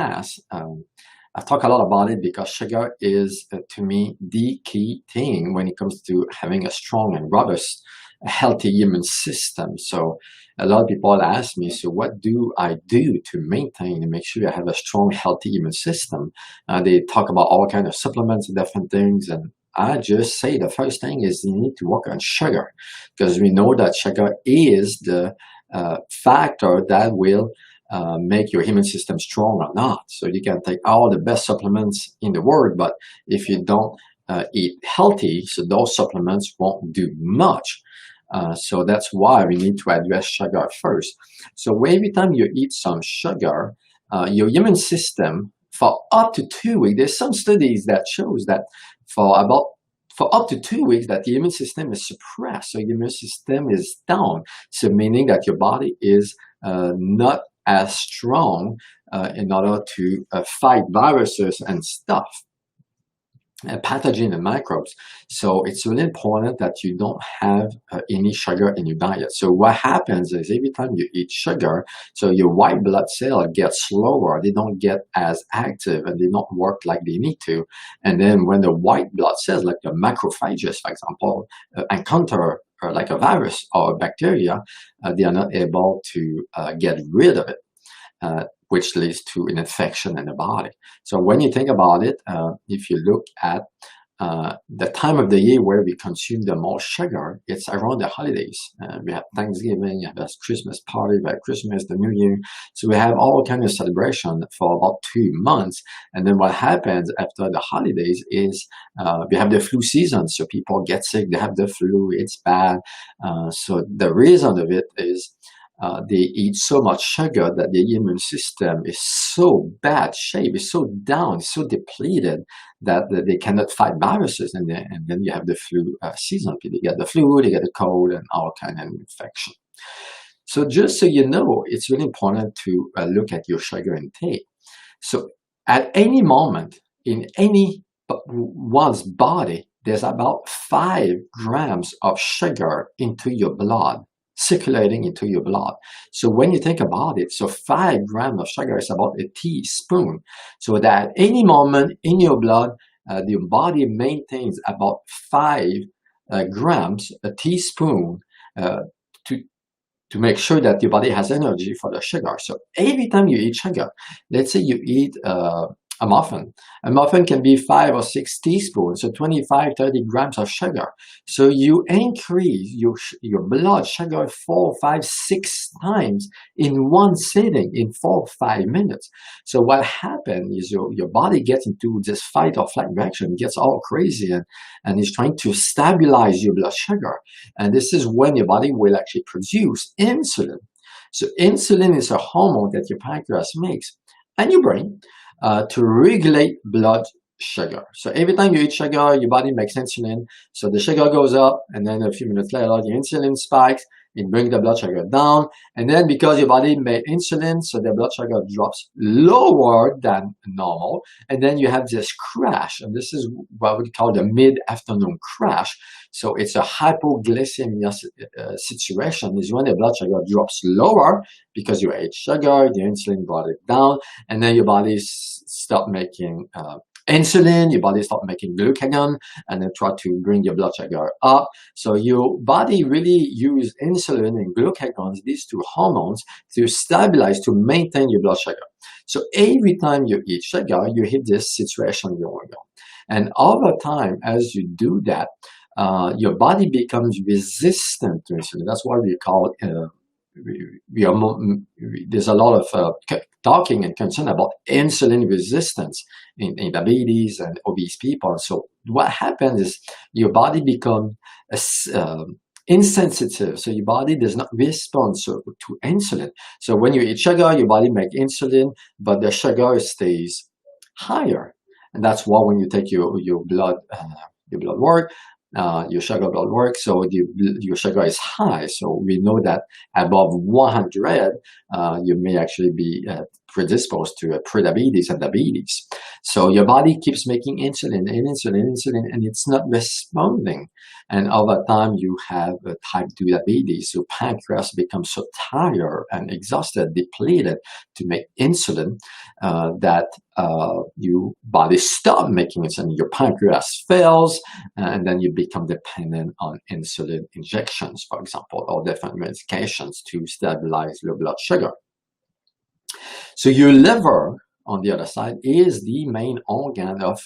past, I've talked a lot about it because sugar is, to me, the key thing when it comes to having a strong and robust, healthy immune system. So a lot of people ask me, so what do I do to maintain and make sure I have a strong, healthy immune system? They talk about all kinds of supplements and different things, and I just say the first thing is you need to work on sugar, because we know that sugar is the factor that will make your immune system strong or not. So you can take all the best supplements in the world, but if you don't eat healthy, so those supplements won't do much. So that's why we need to address sugar first. So every time you eat some sugar, your immune system for up to 2 weeks, there's some studies that shows that for up to 2 weeks that the immune system is suppressed. So your immune system is down. So meaning that your body is not as strong in order to fight viruses and stuff, pathogen and microbes. So it's really important that you don't have any sugar in your diet. So what happens is every time you eat sugar, so your white blood cell gets slower, they don't get as active and they don't work like they need to. And then when the white blood cells, like the macrophages, for example, encounter like a virus or a bacteria, they are not able to get rid of it. Which leads to an infection in the body. So when you think about it, if you look at the time of the year where we consume the most sugar, it's around the holidays. We have Thanksgiving, we have a Christmas party, we have Christmas, the New Year. So we have all kinds of celebration for about 2 months. And then what happens after the holidays is we have the flu season. So people get sick, they have the flu, it's bad. So the reason of it is they eat so much sugar that the immune system is so bad shape, is so down, so depleted that they cannot fight viruses, and then you have the flu season. People get the flu, they get the cold, and all kind of infection. So just so you know, it's really important to look at your sugar intake. So at any moment in one's body, there's about 5 grams of sugar into your blood, circulating into your blood. So when you think about it, so 5 grams of sugar is about a teaspoon. So that at any moment in your blood, your body maintains about 5 grams, a teaspoon, to make sure that your body has energy for the sugar. So every time you eat sugar, let's say you eat a muffin. A muffin can be 5 or 6 teaspoons, so 25, 30 grams of sugar. So you increase your blood sugar 4, 5, 6 times in one sitting in 4 or 5 minutes. So what happens is your body gets into this fight or flight reaction, gets all crazy, and is trying to stabilize your blood sugar. And this is when your body will actually produce insulin. So insulin is a hormone that your pancreas makes and your brain to regulate blood sugar. So every time you eat sugar, your body makes insulin. So the sugar goes up, and then a few minutes later, the insulin spikes. It brings the blood sugar down. And then because your body made insulin, so the blood sugar drops lower than normal. And then you have this crash. And this is what we call the mid-afternoon crash. So it's a hypoglycemia situation, is when the blood sugar drops lower because you ate sugar, the insulin brought it down, and then your body stop making insulin, your body start making glucagon, and then try to bring your blood sugar up. So your body really use insulin and glucagon, these 2 hormones, to stabilize, to maintain your blood sugar. So every time you eat sugar, you hit this situation going on. And over time, as you do that, your body becomes resistant to insulin. That's why we call there's a lot of talking and concern about insulin resistance in diabetes and obese people. So what happens is your body becomes insensitive. So your body does not respond to insulin. So when you eat sugar, your body makes insulin, but the sugar stays higher. And that's why when you take your blood work, your sugar blood work, so your sugar is high. So we know that above 100, you may actually be predisposed to prediabetes and diabetes. So your body keeps making insulin and insulin and insulin, and it's not responding. And over time, you have type 2 diabetes. Your pancreas becomes so tired and exhausted, depleted to make insulin that your body stops making insulin. Your pancreas fails, and then you become dependent on insulin injections, for example, or different medications to stabilize your blood sugar. So your liver, on the other side, is the main organ of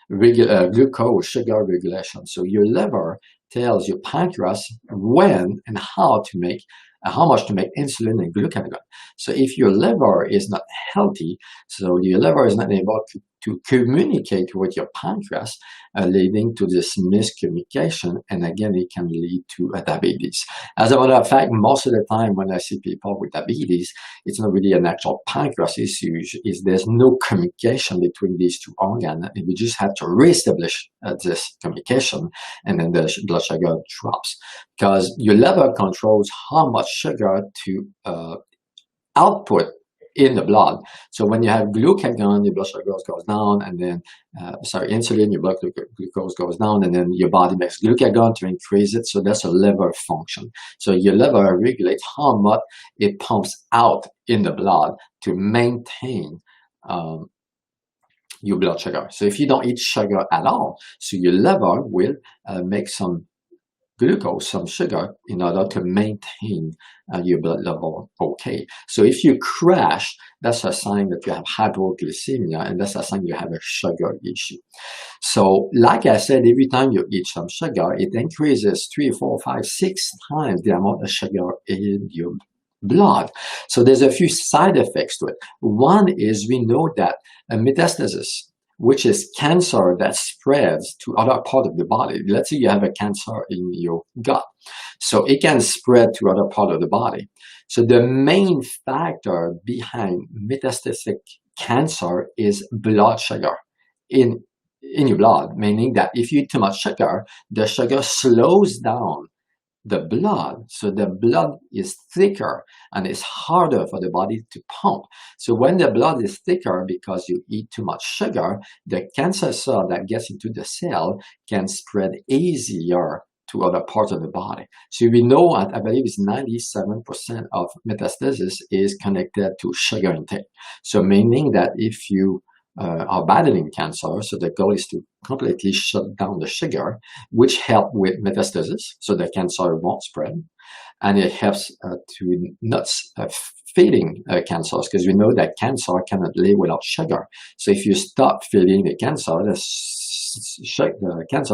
glucose, sugar regulation. So your liver tells your pancreas when and how much to make insulin and glucagon. So if your liver is not healthy, so your liver is not able to communicate with your pancreas, leading to this miscommunication, and again, it can lead to diabetes. As a matter of fact, most of the time when I see people with diabetes, it's not really an actual pancreas issue, is there's no communication between these two organs, and we just have to reestablish this communication, and then the blood sugar drops. Because your liver controls how much sugar to output in the blood. So when you have glucagon, your blood sugar goes down, and then, insulin, your blood glucose goes down, and then your body makes glucagon to increase it. So that's a liver function. So your liver regulates how much it pumps out in the blood to maintain your blood sugar. So if you don't eat sugar at all, so your liver will make some glucose, some sugar, in order to maintain your blood level okay. So if you crash, that's a sign that you have hypoglycemia, and that's a sign you have a sugar issue. So like I said, every time you eat some sugar, it increases 3, 4, 5, 6 times the amount of sugar in your blood. So there's a few side effects to it. One is we know that metastasis, which is cancer that spreads to other parts of the body. Let's say you have a cancer in your gut. So it can spread to other parts of the body. So the main factor behind metastatic cancer is blood sugar in your blood, meaning that if you eat too much sugar, the sugar slows down the blood, so the blood is thicker and it's harder for the body to pump. So when the blood is thicker because you eat too much sugar, the cancer cell that gets into the cell can spread easier to other parts of the body. So we know, I believe it's 97% of metastasis is connected to sugar intake. So meaning that if you are battling cancer, so the goal is to completely shut down the sugar, which help with metastasis, so the cancer won't spread, and it helps to not feeding cancers, because we know that cancer cannot live without sugar. So if you stop feeding the cancer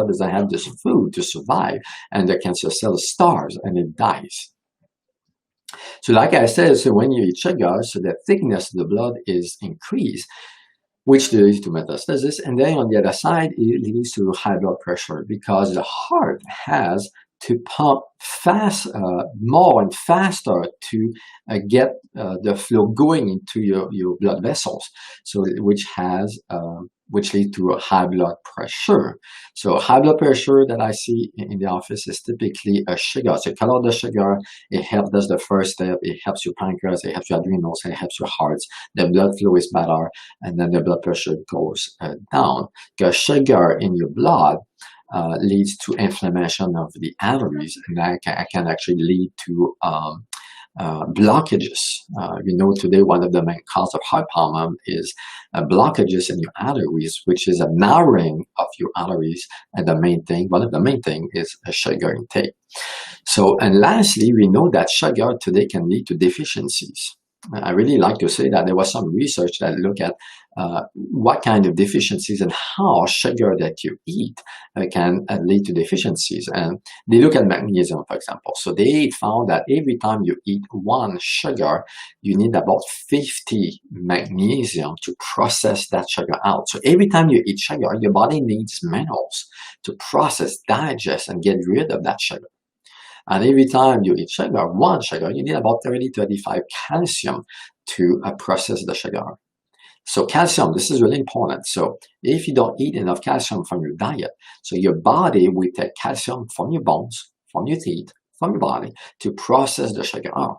doesn't have this food to survive, and the cancer cell starves and it dies. So like I said, so when you eat sugar, so the thickness of the blood is increased, which leads to metastasis. And then on the other side, it leads to high blood pressure, because the heart has to pump more and faster to get the flow going into your blood vessels. So which leads to a high blood pressure. So high blood pressure that I see in the office is typically a sugar. So cut out the sugar, it helps, that's the first step. It helps your pancreas, it helps your adrenals, it helps your hearts. The blood flow is better, and then the blood pressure goes down. Because sugar in your blood leads to inflammation of the arteries, and that can actually lead to blockages. We know today one of the main causes of heart problem is blockages in your arteries, which is a narrowing of your arteries. And one of the main thing is a sugar intake. So, and lastly, we know that sugar today can lead to deficiencies. I really like to say that there was some research that looked at what kind of deficiencies and how sugar that you eat can lead to deficiencies. And they look at magnesium, for example. So they found that every time you eat one sugar, you need about 50 magnesium to process that sugar out. So every time you eat sugar, your body needs minerals to process, digest, and get rid of that sugar. And every time you eat one sugar, you need about 30-35 calcium to process the sugar. So calcium, this is really important. So if you don't eat enough calcium from your diet, so your body will take calcium from your bones, from your teeth, from your body to process the sugar out.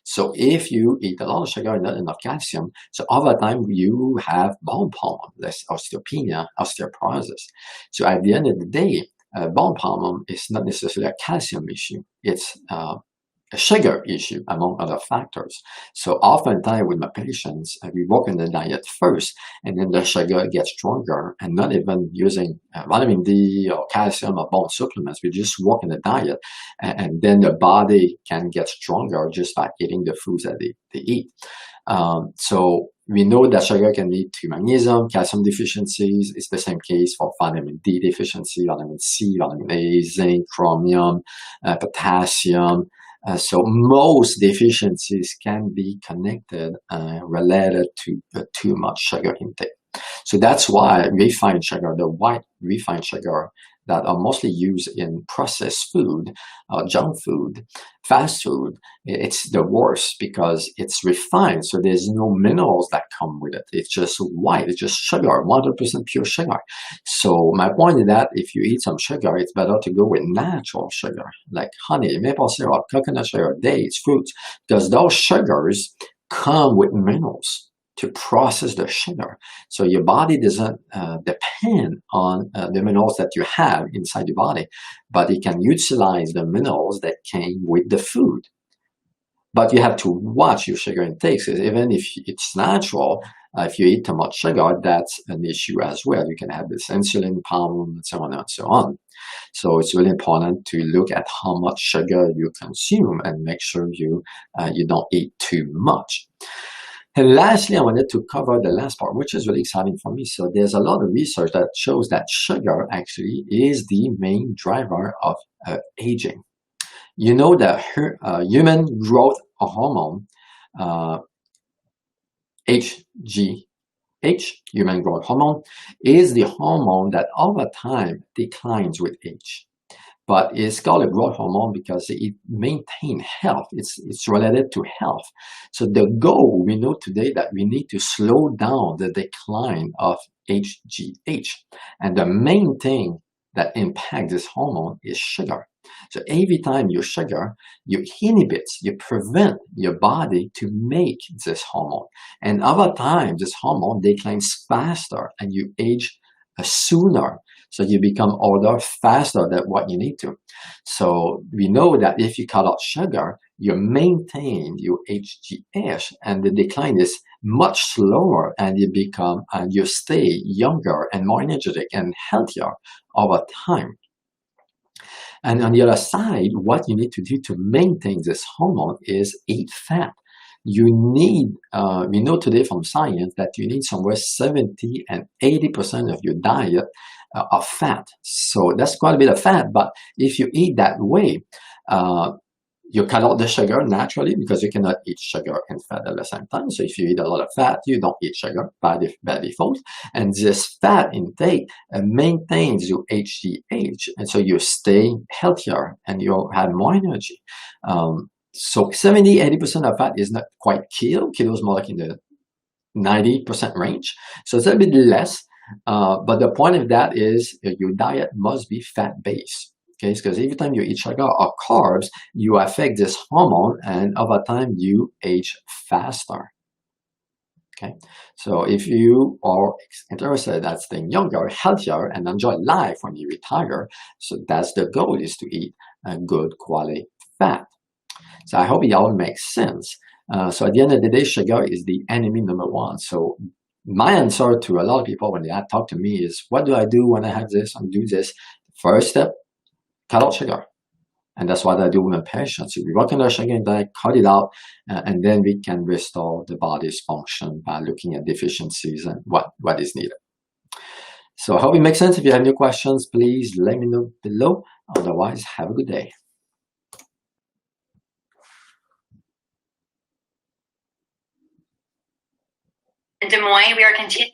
So if you eat a lot of sugar and not enough calcium, so over time you have bone problem, less osteopenia, osteoporosis. So at the end of the day, bone problem is not necessarily a calcium issue. It's a sugar issue, among other factors. So oftentimes with my patients, we work on the diet first, and then the sugar gets stronger, and not even using vitamin D or calcium or bone supplements. We just work on the diet, and then the body can get stronger just by eating the foods that they eat. So we know that sugar can lead to magnesium, calcium deficiencies. It's the same case for vitamin D deficiency, vitamin C, vitamin A, zinc, chromium, potassium. So most deficiencies can be connected, related to too much sugar intake. So that's why refined sugar, the white refined sugar that are mostly used in processed food, junk food, fast food, it's the worst because it's refined. So there's no minerals that come with it. It's just white. It's just sugar, 100% pure sugar. So my point is that if you eat some sugar, it's better to go with natural sugar, like honey, maple syrup, coconut sugar, dates, fruits, because those sugars come with minerals to process the sugar. So your body doesn't depend on the minerals that you have inside your body, but it can utilize the minerals that came with the food. But you have to watch your sugar intake. So even if it's natural, if you eat too much sugar, that's an issue as well. You can have this insulin problem and so on and so on. So it's really important to look at how much sugar you consume and make sure you don't eat too much. And lastly, I wanted to cover the last part, which is really exciting for me. So there's a lot of research that shows that sugar actually is the main driver of aging. You know that human growth hormone, HGH, human growth hormone, is the hormone that over time declines with age. But it's called a growth hormone because it maintains health. It's related to health. So the goal, we know today that we need to slow down the decline of HGH. And the main thing that impacts this hormone is sugar. So every time you sugar, you inhibit, you prevent your body to make this hormone. And over time, this hormone declines faster and you age sooner. So you become older faster than what you need to. So we know that if you cut out sugar, you maintain your HGH and the decline is much slower and you stay younger and more energetic and healthier over time. And on the other side, what you need to do to maintain this hormone is eat fat. You need, we know today from science that you need somewhere 70 and 80% of your diet of fat. So that's quite a bit of fat, but if you eat that way, you cut out the sugar naturally because you cannot eat sugar and fat at the same time. So if you eat a lot of fat, you don't eat sugar by default. And this fat intake maintains your HGH. And so you stay healthier and you have more energy. So 70, 80% of fat is not quite keto. Keto is more like in the 90% range. So it's a bit less. But the point of that is your diet must be fat-based. Okay, because every time you eat sugar or carbs, you affect this hormone, and over time you age faster. Okay, so if you are interested in staying younger, healthier, and enjoy life when you retire, so that's the goal, is to eat a good quality fat. So I hope it all makes sense. So at the end of the day, sugar is the enemy number one. So my answer to a lot of people when they talk to me is, what do I do when I have this and do this? First step, cut out sugar. And that's what I do with my patients. We work on their sugar intake, cut it out, and then we can restore the body's function by looking at deficiencies and what is needed. So I hope it makes sense. If you have any questions, please let me know below. Otherwise, have a good day. In Des Moines, we are continuing